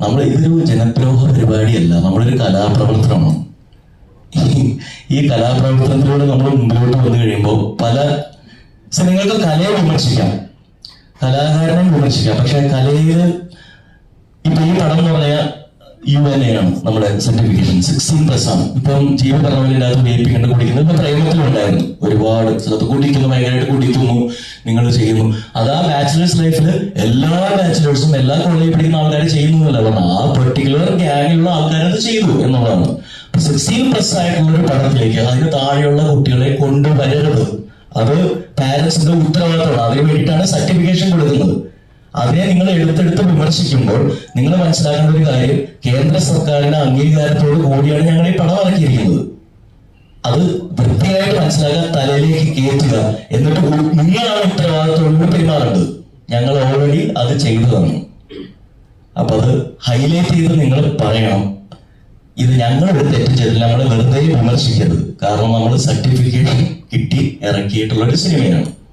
നമ്മൾ ഇതൊരു ജനദ്രോഹ പരിപാടിയല്ല, നമ്മളൊരു കലാപ്രവർത്തനമാണ്. ഈ കലാപ്രവർത്തനത്തിലൂടെ നമ്മൾ മുമ്പിലോട്ട് വന്നു കഴിയുമ്പോൾ നിങ്ങൾക്ക് കലയെ വിമർശിക്കാം, കലാകാരനെ വിമർശിക്കാം, പക്ഷെ കലയിൽ ഇപ്പൊ ഈ പടം എന്ന് പറഞ്ഞാൽ UNA ആണ് നമ്മുടെ സർട്ടിഫിക്കേഷൻ 16+ ആണ്. ഇപ്പം ജീവ പറഞ്ഞതിൻ്റെ അകത്ത് വേപ്പിംഗ് കണ്ട് കുടിക്കുന്നത് ഇപ്പൊ പ്രേമത്തിലുണ്ടായിരുന്നു. ഒരുപാട് സ്ഥലത്ത് കുടിക്കുന്നു, ഭയങ്കരമായിട്ട് കുടിക്കുന്നു, നിങ്ങൾ ചെയ്യുന്നു. അത് ആ ബാച്ചിലേഴ്സ് ലൈഫിൽ എല്ലാ ബാച്ചിലേഴ്സും എല്ലാ കോളേജിൽ പഠിക്കുന്ന ആൾക്കാർ ചെയ്യുന്നതല്ല പറഞ്ഞാൽ ആ പെർട്ടിക്കുലർ ഗ്യാങ്ങിലുള്ള ആൾക്കാരത് ചെയ്തു എന്നുള്ളതാണ്. 16+ ആയിട്ടുള്ള ഒരു പടത്തിലേക്ക് അതിന് താഴെയുള്ള കുട്ടികളെ കൊണ്ടുവരരുത്. അത് പാരന്റ്സിന്റെ ഉത്തരവാദിത്തമാണ്. അതിന് വേണ്ടിയിട്ടാണ് സർട്ടിഫിക്കേഷൻ കൊടുക്കുന്നത്. അതിനെ നിങ്ങൾ എടുത്തെടുത്ത് വിമർശിക്കുമ്പോൾ നിങ്ങൾ മനസ്സിലാക്കേണ്ട ഒരു കാര്യം, കേന്ദ്ര സർക്കാരിന്റെ അംഗീകാരത്തോട് കൂടിയാണ് ഞങ്ങൾ ഈ പടം ഇറക്കിയിരിക്കുന്നത്. അത് വൃത്തിയായിട്ട് മനസ്സിലാക്കാൻ തലയിലേക്ക് കയറ്റുക, എന്നിട്ട് നിങ്ങളാണ് ഉത്തരവാദിത്തത്തോട് പെരുമാറേണ്ടത്. ഞങ്ങൾ ഓൾറെഡി അത് ചെയ്തതാണ്. അപ്പൊ അത് ഹൈലൈറ്റ് ചെയ്ത് നിങ്ങൾ പറയണം, ഇത് ഞങ്ങളൊരു തെറ്റ് ചെയ്തില്ല, നമ്മൾ വെറുതെ വിമർശിക്കരുത്. കാരണം നമ്മൾ സർട്ടിഫിക്കേഷൻ കിട്ടി ഇറക്കിയിട്ടുള്ള ഒരു സിനിമയാണ്.